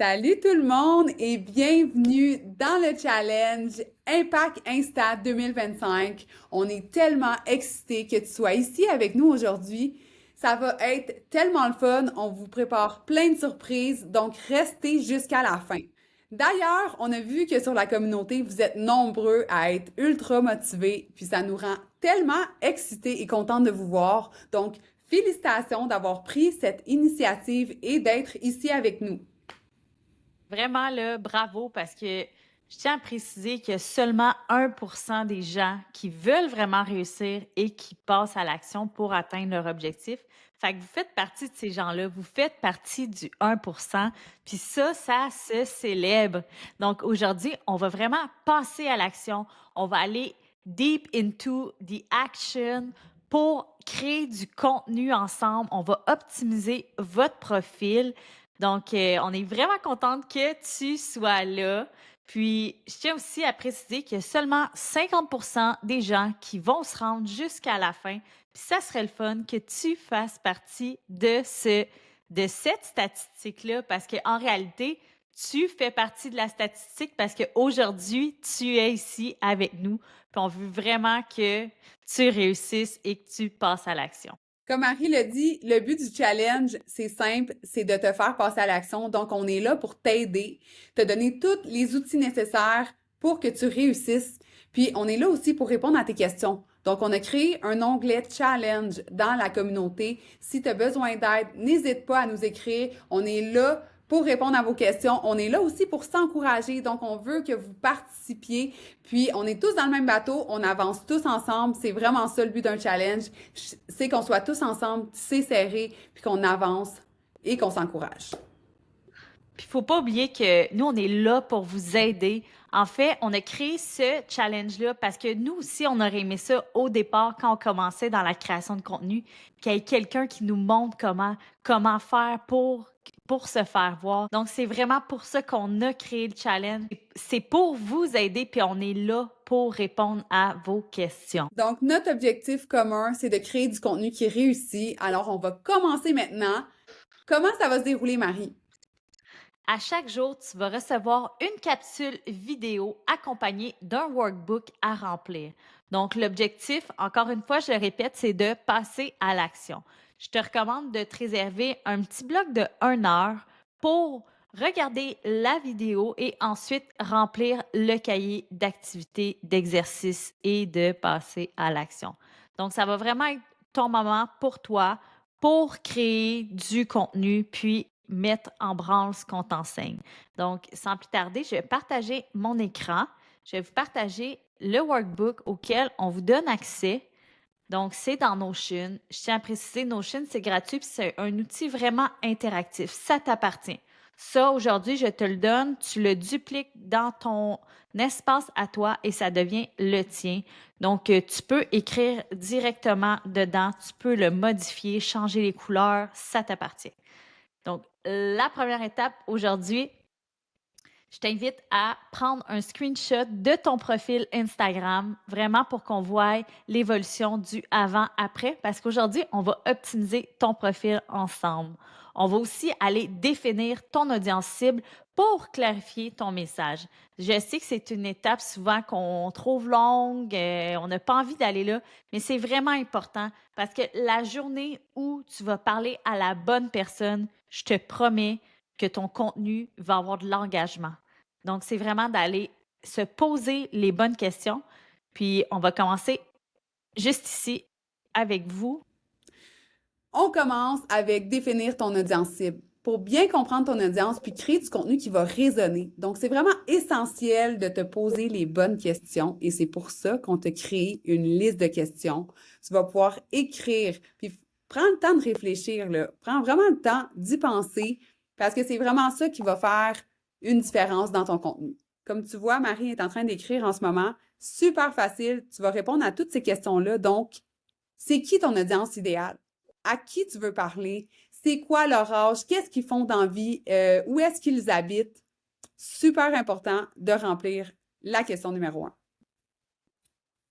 Salut tout le monde et bienvenue dans le challenge Impact Insta 2025. On est tellement excités que tu sois ici avec nous aujourd'hui. Ça va être tellement le fun. On vous prépare plein de surprises, donc restez jusqu'à la fin. D'ailleurs, on a vu que sur la communauté, vous êtes nombreux à être ultra motivés, puis ça nous rend tellement excités et contents de vous voir. Donc, félicitations d'avoir pris cette initiative et d'être ici avec nous. Vraiment, là, bravo, parce que je tiens à préciser qu'il y a seulement 1% des gens qui veulent vraiment réussir et qui passent à l'action pour atteindre leur objectif. Fait que vous faites partie de ces gens-là, vous faites partie du 1%, puis ça se célèbre. Donc aujourd'hui, on va vraiment passer à l'action, on va aller deep into the action pour créer du contenu ensemble, on va optimiser votre profil. Donc, on est vraiment contente que tu sois là. Puis, je tiens aussi à préciser qu'il y a seulement 50% des gens qui vont se rendre jusqu'à la fin. Puis, ça serait le fun que tu fasses partie de cette statistique-là, parce qu'en réalité, tu fais partie de la statistique parce qu'aujourd'hui, tu es ici avec nous. Puis, on veut vraiment que tu réussisses et que tu passes à l'action. Comme Marie l'a dit, le but du challenge, c'est simple, c'est de te faire passer à l'action. Donc, on est là pour t'aider, te donner tous les outils nécessaires pour que tu réussisses. Puis, on est là aussi pour répondre à tes questions. Donc, on a créé un onglet challenge dans la communauté. Si tu as besoin d'aide, n'hésite pas à nous écrire. On est là pour répondre à vos questions. On est là aussi pour s'encourager. Donc, on veut que vous participiez. Puis, on est tous dans le même bateau. On avance tous ensemble. C'est vraiment ça le but d'un challenge. C'est qu'on soit tous ensemble, c'est serré, puis qu'on avance et qu'on s'encourage. Puis, faut pas oublier que nous, on est là pour vous aider. En fait, on a créé ce challenge-là parce que nous aussi, on aurait aimé ça au départ quand on commençait dans la création de contenu, qu'il y ait quelqu'un qui nous montre comment faire pour se faire voir. Donc, c'est vraiment pour ça qu'on a créé le challenge. C'est pour vous aider, puis on est là pour répondre à vos questions. Donc, notre objectif commun, c'est de créer du contenu qui réussit. Alors, on va commencer maintenant. Comment ça va se dérouler, Marie? À chaque jour, tu vas recevoir une capsule vidéo accompagnée d'un workbook à remplir. Donc, l'objectif, encore une fois, je le répète, c'est de passer à l'action. Je te recommande de te réserver un petit bloc de 1 heure pour regarder la vidéo et ensuite remplir le cahier d'activités, d'exercices et de passer à l'action. Donc, ça va vraiment être ton moment pour toi pour créer du contenu, puis mettre en branle ce qu'on t'enseigne. Donc, sans plus tarder, je vais partager mon écran. Je vais vous partager le workbook auquel on vous donne accès. Donc, c'est dans Notion. Je tiens à préciser, Notion, c'est gratuit, puis c'est un outil vraiment interactif. Ça t'appartient. Ça, aujourd'hui, je te le donne, tu le dupliques dans ton espace à toi et ça devient le tien. Donc, tu peux écrire directement dedans, tu peux le modifier, changer les couleurs, ça t'appartient. Donc, la première étape aujourd'hui, je t'invite à prendre un screenshot de ton profil Instagram, vraiment pour qu'on voie l'évolution du avant-après, parce qu'aujourd'hui, on va optimiser ton profil ensemble. On va aussi aller définir ton audience cible pour clarifier ton message. Je sais que c'est une étape souvent qu'on trouve longue, on n'a pas envie d'aller là, mais c'est vraiment important parce que la journée où tu vas parler à la bonne personne, je te promets que ton contenu va avoir de l'engagement. Donc, c'est vraiment d'aller se poser les bonnes questions. Puis, on va commencer juste ici avec vous. On commence avec définir ton audience cible pour bien comprendre ton audience puis créer du contenu qui va résonner. Donc, c'est vraiment essentiel de te poser les bonnes questions et c'est pour ça qu'on te crée une liste de questions. Tu vas pouvoir écrire puis prends le temps de réfléchir, là. Prends vraiment le temps d'y penser parce que c'est vraiment ça qui va faire une différence dans ton contenu. Comme tu vois, Marie est en train d'écrire en ce moment. Super facile. Tu vas répondre à toutes ces questions-là. Donc, c'est qui ton audience idéale? À qui tu veux parler? C'est quoi leur âge? Qu'est-ce qu'ils font dans la vie? Où est-ce qu'ils habitent? Super important de remplir la question numéro 1.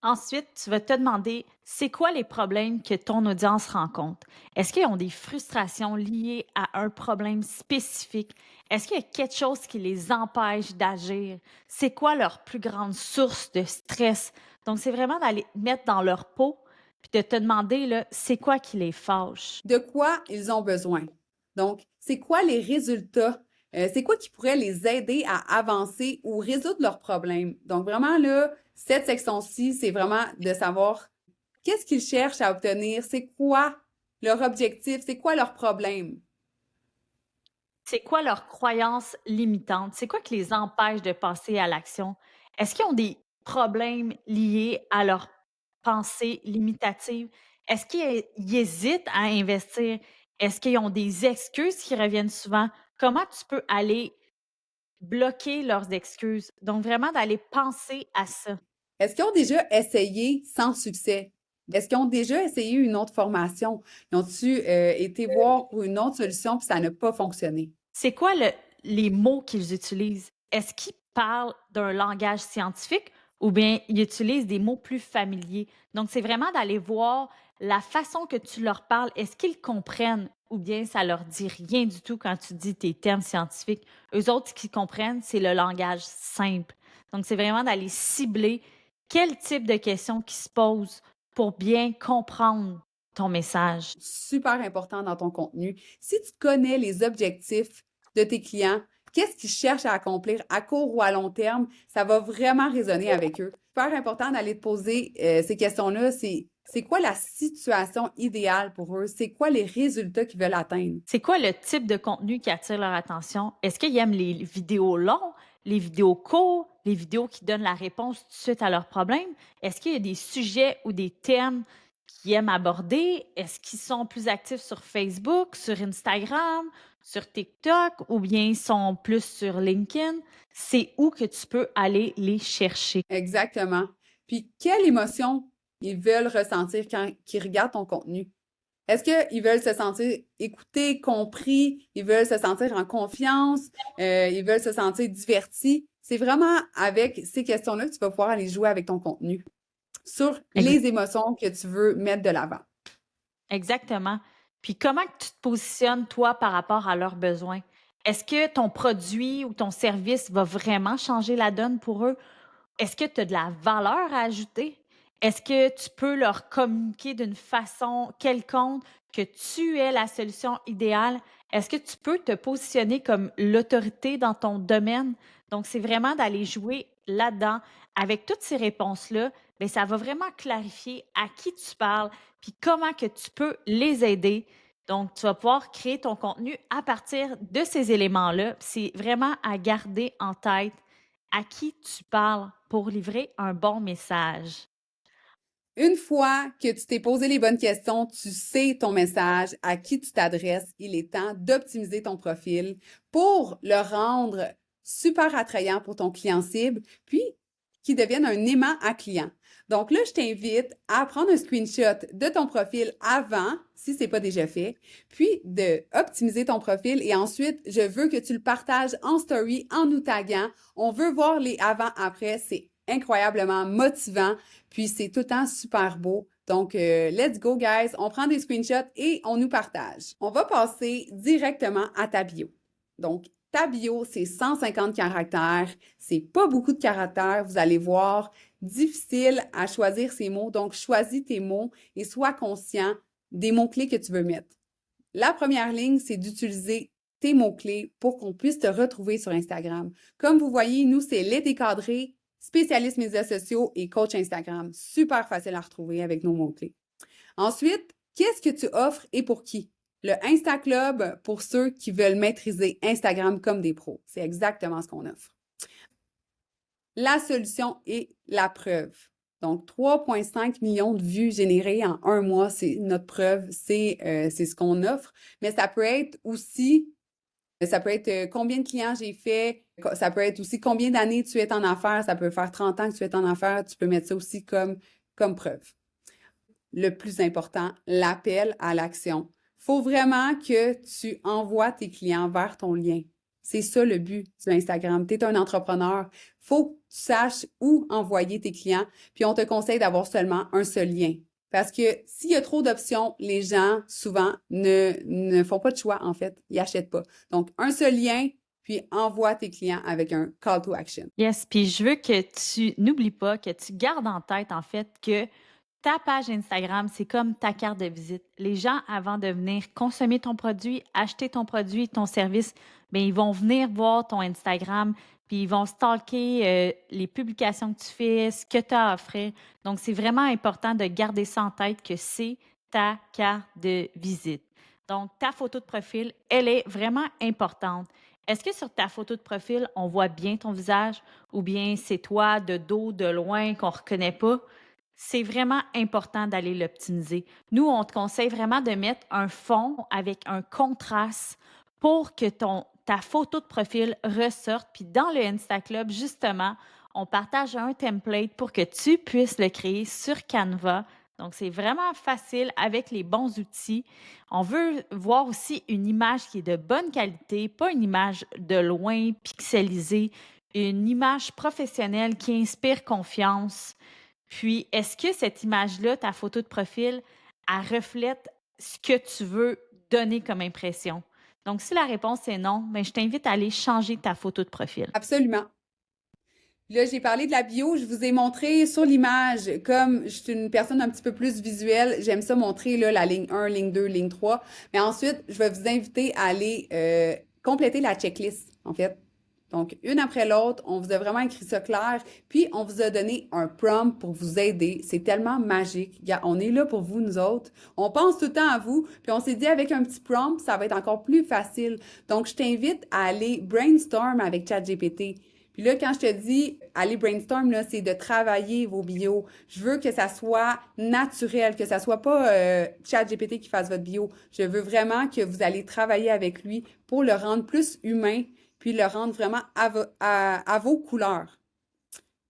Ensuite, tu vas te demander, c'est quoi les problèmes que ton audience rencontre? Est-ce qu'ils ont des frustrations liées à un problème spécifique? Est-ce qu'il y a quelque chose qui les empêche d'agir? C'est quoi leur plus grande source de stress? Donc, c'est vraiment d'aller te mettre dans leur peau puis de te demander, là, c'est quoi qui les fâche? De quoi ils ont besoin? Donc, c'est quoi les résultats? C'est quoi qui pourrait les aider à avancer ou résoudre leurs problèmes? Donc, vraiment, là, cette section-ci, c'est vraiment de savoir qu'est-ce qu'ils cherchent à obtenir, c'est quoi leur objectif, c'est quoi leur problème. C'est quoi leurs croyances limitantes? C'est quoi qui les empêche de passer à l'action? Est-ce qu'ils ont des problèmes liés à leurs pensées limitatives? Est-ce qu'ils hésitent à investir? Est-ce qu'ils ont des excuses qui reviennent souvent? Comment tu peux aller bloquer leurs excuses? Donc, vraiment d'aller penser à ça. Est-ce qu'ils ont déjà essayé sans succès? Est-ce qu'ils ont déjà essayé une autre formation? Ils ont-tu été voir pour une autre solution puis ça n'a pas fonctionné? C'est quoi les mots qu'ils utilisent? Est-ce qu'ils parlent d'un langage scientifique ou bien ils utilisent des mots plus familiers? Donc, c'est vraiment d'aller voir la façon que tu leur parles. Est-ce qu'ils comprennent ou bien ça leur dit rien du tout quand tu dis tes termes scientifiques? Eux autres, ce qu'ils comprennent, c'est le langage simple. Donc, c'est vraiment d'aller cibler quel type de questions qui se posent pour bien comprendre ton message. Super important dans ton contenu. Si tu connais les objectifs de tes clients, qu'est-ce qu'ils cherchent à accomplir à court ou à long terme, ça va vraiment résonner avec eux. Super important d'aller te poser ces questions-là. C'est quoi la situation idéale pour eux? C'est quoi les résultats qu'ils veulent atteindre? C'est quoi le type de contenu qui attire leur attention? Est-ce qu'ils aiment les vidéos longues, les vidéos courtes, les vidéos qui donnent la réponse tout de suite à leurs problèmes? Est-ce qu'il y a des sujets ou des thèmes qu'ils aiment aborder? Est-ce qu'ils sont plus actifs sur Facebook, sur Instagram, sur TikTok ou bien ils sont plus sur LinkedIn? C'est où que tu peux aller les chercher. Exactement. Puis, quelle émotion ils veulent ressentir quand ils regardent ton contenu? Est-ce qu'ils veulent se sentir écoutés, compris? Ils veulent se sentir en confiance? Ils veulent se sentir divertis? C'est vraiment avec ces questions-là que tu vas pouvoir aller jouer avec ton contenu sur Ex- les émotions que tu veux mettre de l'avant. Exactement. Puis comment que tu te positionnes, toi, par rapport à leurs besoins? Est-ce que ton produit ou ton service va vraiment changer la donne pour eux? Est-ce que tu as de la valeur à ajouter? Est-ce que tu peux leur communiquer d'une façon quelconque que tu es la solution idéale? Est-ce que tu peux te positionner comme l'autorité dans ton domaine? Donc, c'est vraiment d'aller jouer là-dedans. Avec toutes ces réponses-là, bien, ça va vraiment clarifier à qui tu parles, puis comment que tu peux les aider. Donc, tu vas pouvoir créer ton contenu à partir de ces éléments-là. C'est vraiment à garder en tête à qui tu parles pour livrer un bon message. Une fois que tu t'es posé les bonnes questions, tu sais ton message, à qui tu t'adresses, il est temps d'optimiser ton profil pour le rendre super attrayant pour ton client cible, puis qu'il devienne un aimant à client. Donc là, je t'invite à prendre un screenshot de ton profil avant, si c'est pas déjà fait, puis de optimiser ton profil et ensuite, je veux que tu le partages en story en nous taguant. On veut voir les avant-après, c'est incroyablement motivant. Puis c'est tout le temps super beau. Donc, let's go, guys. On prend des screenshots et on nous partage. On va passer directement à ta bio. Donc, ta bio, c'est 150 caractères. C'est pas beaucoup de caractères. Vous allez voir, difficile à choisir ces mots. Donc, choisis tes mots et sois conscient des mots-clés que tu veux mettre. La première ligne, c'est d'utiliser tes mots-clés pour qu'on puisse te retrouver sur Instagram. Comme vous voyez, nous, c'est les décadrés, spécialiste médias sociaux et coach Instagram. Super facile à retrouver avec nos mots-clés. Ensuite, qu'est-ce que tu offres et pour qui? Le Insta Club pour ceux qui veulent maîtriser Instagram comme des pros. C'est exactement ce qu'on offre. La solution est la preuve. Donc, 3,5 millions de vues générées en un mois, c'est notre preuve, c'est ce qu'on offre. Mais ça peut être aussi, ça peut être combien de clients j'ai fait, ça peut être aussi combien d'années tu es en affaires, ça peut faire 30 ans que tu es en affaires, tu peux mettre ça aussi comme preuve. Le plus important, l'appel à l'action. Faut vraiment que tu envoies tes clients vers ton lien. C'est ça le but de Instagram. Tu es un entrepreneur. Faut que tu saches où envoyer tes clients, puis on te conseille d'avoir seulement un seul lien. Parce que s'il y a trop d'options, les gens, souvent, ne font pas de choix, en fait. Ils n'achètent pas. Donc, un seul lien, puis envoie tes clients avec un call to action. Yes, puis je veux que tu n'oublies pas, que tu gardes en tête, en fait, que ta page Instagram, c'est comme ta carte de visite. Les gens, avant de venir consommer ton produit, acheter ton produit, ton service, bien, ils vont venir voir ton Instagram, puis ils vont stalker les publications que tu fais, ce que tu as à offrir. Donc, c'est vraiment important de garder ça en tête que c'est ta carte de visite. Donc, ta photo de profil, elle est vraiment importante. Est-ce que sur ta photo de profil, on voit bien ton visage ou bien c'est toi de dos, de loin, qu'on ne reconnaît pas? C'est vraiment important d'aller l'optimiser. Nous, on te conseille vraiment de mettre un fond avec un contraste pour que ta photo de profil ressorte. Puis dans le Insta Club, justement, on partage un template pour que tu puisses le créer sur Canva. Donc, c'est vraiment facile avec les bons outils. On veut voir aussi une image qui est de bonne qualité, pas une image de loin, pixelisée, une image professionnelle qui inspire confiance. Puis, est-ce que cette image-là, ta photo de profil, elle reflète ce que tu veux donner comme impression? Donc, si la réponse est non, bien, je t'invite à aller changer ta photo de profil. Absolument. Là, j'ai parlé de la bio, je vous ai montré sur l'image, comme je suis une personne un petit peu plus visuelle, j'aime ça montrer là, la ligne 1, ligne 2, ligne 3. Mais ensuite, je vais vous inviter à aller compléter la checklist, en fait. Donc, une après l'autre, on vous a vraiment écrit ça clair, puis on vous a donné un prompt pour vous aider. C'est tellement magique. On est là pour vous, nous autres. On pense tout le temps à vous, puis on s'est dit avec un petit prompt, ça va être encore plus facile. Donc, je t'invite à aller brainstorm avec ChatGPT. Puis là, quand je te dis aller brainstorm, là, c'est de travailler vos bios. Je veux que ça soit naturel, que ça soit pas ChatGPT qui fasse votre bio. Je veux vraiment que vous allez travailler avec lui pour le rendre plus humain, puis le rendre vraiment à vos couleurs.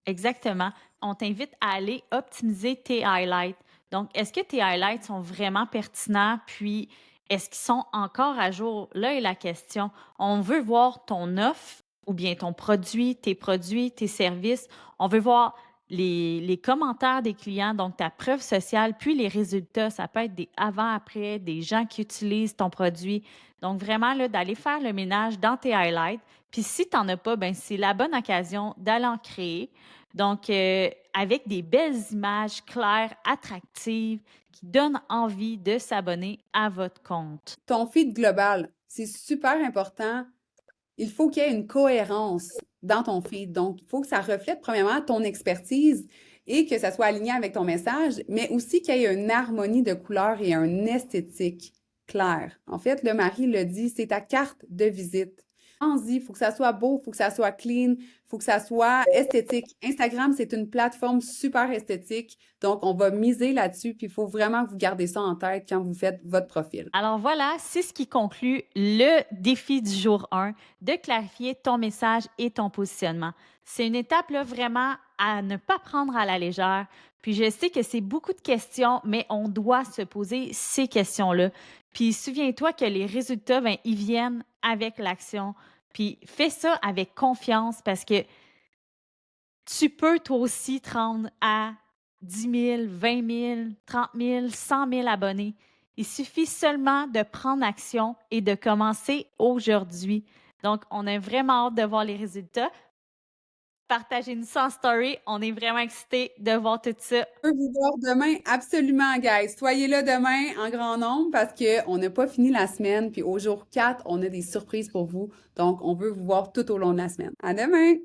Exactement. On t'invite à aller optimiser tes highlights. Donc, est-ce que tes highlights sont vraiment pertinents? Puis, est-ce qu'ils sont encore à jour? Là est la question. On veut voir ton offre ou bien ton produit, tes services. On veut voir les commentaires des clients, donc ta preuve sociale, puis les résultats. Ça peut être des avant-après, des gens qui utilisent ton produit. Donc, vraiment, là, d'aller faire le ménage dans tes highlights. Puis, si tu n'en as pas, ben c'est la bonne occasion d'aller en créer. Donc, avec des belles images claires, attractives, qui donnent envie de s'abonner à votre compte. Ton feed global, c'est super important. Il faut qu'il y ait une cohérence dans ton feed. Donc, il faut que ça reflète premièrement ton expertise et que ça soit aligné avec ton message, mais aussi qu'il y ait une harmonie de couleurs et un esthétique clair. En fait, le Marie le dit, c'est ta carte de visite. Pense-y, il faut que ça soit beau, il faut que ça soit clean, il faut que ça soit esthétique. Instagram, c'est une plateforme super esthétique, donc on va miser là-dessus, puis il faut vraiment que vous gardez ça en tête quand vous faites votre profil. Alors voilà, c'est ce qui conclut le défi du jour 1, de clarifier ton message et ton positionnement. C'est une étape là, vraiment à ne pas prendre à la légère. Puis je sais que c'est beaucoup de questions, mais on doit se poser ces questions-là. Puis souviens-toi que les résultats, ben, ils viennent avec l'action. Puis fais ça avec confiance parce que tu peux toi aussi te rendre à 10 000, 20 000, 30 000, 100 000 abonnés. Il suffit seulement de prendre action et de commencer aujourd'hui. Donc, on a vraiment hâte de voir les résultats. Partagez-nous ça en story. On est vraiment excités de voir tout ça. Je peux vous voir demain, absolument, guys. Soyez là demain en grand nombre parce qu'on n'a pas fini la semaine. Puis au jour 4, on a des surprises pour vous. Donc, on veut vous voir tout au long de la semaine. À demain!